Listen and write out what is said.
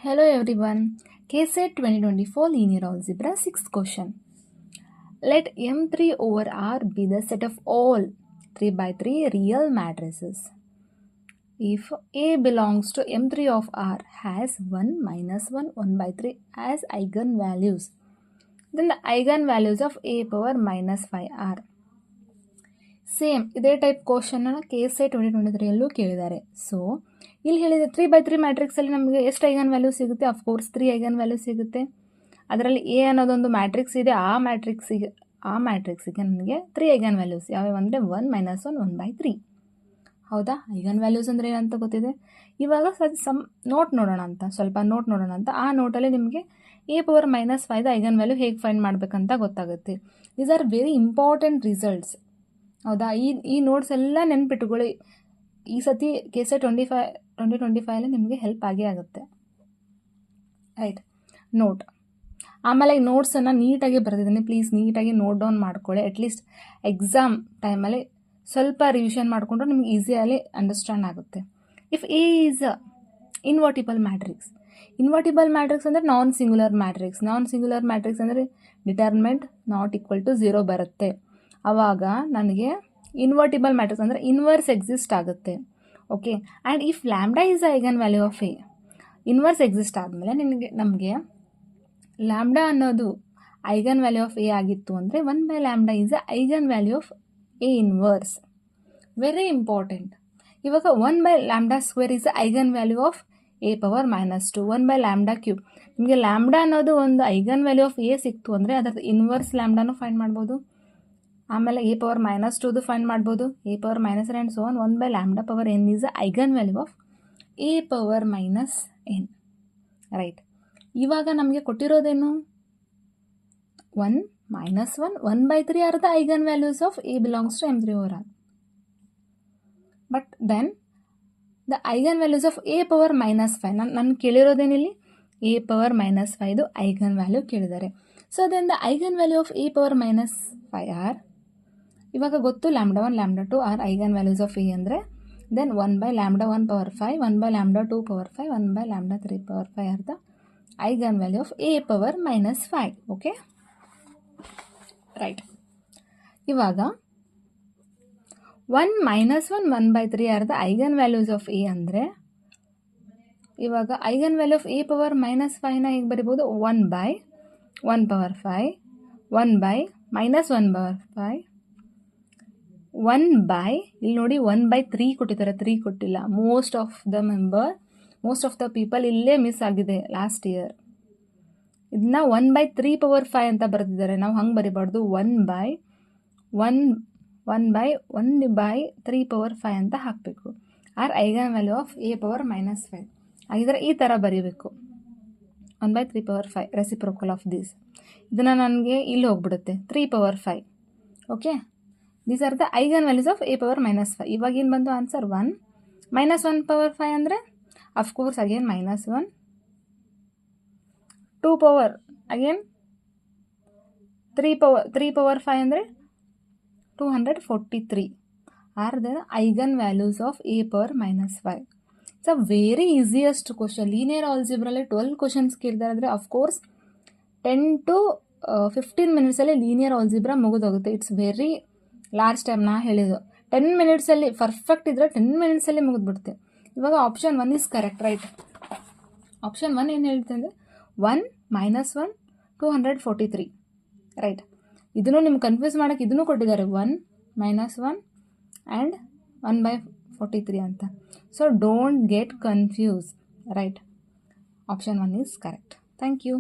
Hello everyone. KSET 2024 Linear Algebra 6th question. Let M3 over R be the set of all 3 by 3 real matrices. If A belongs to M3 of R has 1, minus 1, 1 by 3 as eigenvalues, then the eigenvalues of A power minus 5 are. Same ಇದೇ type ಕ್ವಶನ್ನ KSET 2023ಯಲ್ಲೂ ಕೇಳಿದ್ದಾರೆ. So ಇಲ್ಲಿ ಹೇಳಿದೆ 3 by 3 ಮ್ಯಾಟ್ರಿಕ್ಸಲ್ಲಿ ನಮಗೆ ಎಷ್ಟು eigen value ಸಿಗುತ್ತೆ? Of course 3 eigen value ಸಿಗುತ್ತೆ. ಅದರಲ್ಲಿ A ಅನ್ನೋದೊಂದು ಮ್ಯಾಟ್ರಿಕ್ಸ್ ಇದೆ. ಆ ಮ್ಯಾಟ್ರಿಕ್ಸಿಗೆ ನನಗೆ 3 ಐಗನ್ ವ್ಯಾಲ್ಯೂಸ್ ಯಾವ್ಯಾವ ಅಂದರೆ 1, minus 1, 1 by 3. ಹೌದಾ? ಐಗನ್ ವ್ಯಾಲ್ಯೂಸ್ ಅಂದರೆ ಏನಂತ ಗೊತ್ತಿದೆ. ಇವಾಗ ನೋಟ್ ನೋಡೋಣ ಅಂತ ಆ ನೋಟಲ್ಲಿ ನಿಮಗೆ A power minus 5 eigen value ಹೇಗೆ ಫೈಂಡ್ ಮಾಡಬೇಕಂತ ಗೊತ್ತಾಗುತ್ತೆ. These are very important results. ಹೌದಾ? ಈ ನೋಟ್ಸ್ ಎಲ್ಲ ನೆನ್ಪಿಟ್ಕೊಳ್ಳಿ. ಈ ಸತಿ KSET 2025 ನಿಮಗೆ ಹೆಲ್ಪ್ ಆಗೇ ಆಗುತ್ತೆ. Right, note. ಆಮೇಲೆ ಈ ನೋಟ್ಸನ್ನು ನೀಟಾಗಿ ಬರೆದಿದ್ದೀನಿ. ಪ್ಲೀಸ್ ನೀಟಾಗಿ ನೋಟ್ ಡೌನ್ ಮಾಡ್ಕೊಳ್ಳಿ. ಅಟ್ಲೀಸ್ಟ್ ಎಕ್ಸಾಮ್ ಟೈಮಲ್ಲಿ ಸ್ವಲ್ಪ ರಿವಿಷನ್ ಮಾಡಿಕೊಂಡ್ರೆ ನಿಮ್ಗೆ ಈಸಿಯಾಗಿ ಅಂಡರ್ಸ್ಟ್ಯಾಂಡ್ ಆಗುತ್ತೆ. If A is invertible matrix ಅಂದರೆ ನಾನ್ ಸಿಂಗುಲರ್ ಮ್ಯಾಟ್ರಿಕ್ಸ್ ಅಂದರೆ ಡಿಟರ್ಮಿನೆಂಟ್ ನಾಟ್ ಈಕ್ವಲ್ ಟು 0 ಬರುತ್ತೆ. ಆವಾಗ ನನಗೆ ಇನ್ವರ್ಟಿಬಲ್ ಮ್ಯಾಟ್ರಿಕ್ಸ್ ಅಂದರೆ ಇನ್ವರ್ಸ್ ಎಕ್ಸಿಸ್ಟ್ ಆಗುತ್ತೆ. Okay, and if lambda is eigen value of A, inverse exist ಆದಮೇಲೆ ನಮಗೆ ಲ್ಯಾಂಬ್ಡಾ ಅನ್ನೋದು ಐಗನ್ ವ್ಯಾಲ್ಯೂ ಆಫ್ ಎ ಆಗಿತ್ತು ಅಂದರೆ 1 by lambda is eigen value of A inverse. Very important. ಇವಾಗ 1 by lambda square is eigen value of A power minus 2, 1 by lambda cube. ನಿಮಗೆ lambda ಅನ್ನೋದು ಒಂದು eigen value of A ಸಿಕ್ತು ಅಂದರೆ ಅದರದ್ದು inverse ಲ್ಯಾಂಬ್ಡಾನು find ಮಾಡ್ಬೋದು. ಆಮೇಲೆ ಎ ಪವರ್ ಮೈನಸ್ 2 ಫೈಂಡ್ ಮಾಡ್ಬೋದು. A power minus and so 1 by lambda power N is eigen value of A power minus N. Right, ಇವಾಗ ನಮಗೆ ಕೊಟ್ಟಿರೋದೇನು? 1, minus 1, 1 by 3 are the eigen values of A belongs to M3 over R. But then the eigen values of A power minus 5 ನಾನು ಕೇಳಿರೋದೇನಿಲ್ಲಿ A power minus 5 eigenvalue ಕೇಳಿದ್ದಾರೆ. So then the eigen value of A power minus 5 are, ಇವಾಗ ಗೊತ್ತು lambda 1 lambda 2 are eigen values of A ಅಂದರೆ then 1 by lambda 1 power 5, 1 by lambda 2 power 5, 1 by lambda 3 power 5 are the eigen value of A power minus 5. Okay, right. ಇವಾಗ 1, minus 1, 1 by 3 are the eigen values of A ಅಂದರೆ ಇವಾಗ eigen value of A power minus 5ನ ಹೇಗೆ ಬರಿಬೋದು? 1 by 1 power 5, 1 by minus 1 power 5, 1 by ಇಲ್ಲಿ ನೋಡಿ 1 by 3 ಕೊಟ್ಟಿದ್ದಾರೆ, 3 ಕೊಟ್ಟಿಲ್ಲ. Most of the people ಇಲ್ಲೇ ಮಿಸ್ ಆಗಿದೆ ಲಾಸ್ಟ್ ಇಯರ್. ಇದನ್ನ 1 by 3 ಪವರ್ 5 ಅಂತ ಬರೆದಿದ್ದಾರೆ. ನಾವು ಹಂಗೆ ಬರಿಬಾರ್ದು. 1 by 3 ಪವರ್ 5 ಅಂತ ಹಾಕಬೇಕು. Are eigen value of A power minus 5 ಆಗಿದ್ರೆ ಈ ಥರ ಬರೀಬೇಕು. 1 by 3 power 5 reciprocal of this. ಇದನ್ನು ನನಗೆ ಇಲ್ಲಿ ಹೋಗ್ಬಿಡುತ್ತೆ 3 power 5. Okay, these are the eigen values of A power minus 5. ಇವಾಗ ಏನು ಬಂತು ಆನ್ಸರ್? 1 minus 1 ಪವರ್ 5 ಅಂದರೆ of course again minus 1, 2 power again 3 power 5 ಅಂದರೆ 243 are the eigen values of A power minus 5. It's a very easiest question. Linear ಆಲ್ಜಿಬ್ರಲ್ಲಿ 12 questions ಕೇಳಿದ್ದಾರೆ ಅಂದರೆ of course 10 to 15 ಮಿನಿಟ್ಸಲ್ಲಿ linear algebra ಮುಗಿದೋಗುತ್ತೆ. ಇಟ್ಸ್ ವೆರಿ ಲಾಸ್ಟ್ ಟೈಮ್ ನಾ ಹೇಳಿದ್ದು 10 ಮಿನಿಟ್ಸಲ್ಲಿ perfect ಇದ್ದರೆ 10 ಮಿನಿಟ್ಸಲ್ಲಿ ಮುಗಿದ್ಬಿಡುತ್ತೆ. ಇವಾಗ option 1 is correct. Right, option 1 ಏನು ಹೇಳ್ತೆ ಅಂದರೆ 1, minus 1, 243. ರೈಟ್, ಇದನ್ನು ನಿಮ್ಗೆ ಕನ್ಫ್ಯೂಸ್ ಮಾಡೋಕ್ಕೆ ಇದನ್ನು ಕೊಟ್ಟಿದ್ದಾರೆ 1, minus 1 ಆ್ಯಂಡ್ 1 by 43 ಅಂತ. So don't get confuse. Right, option 1 is correct. Thank you.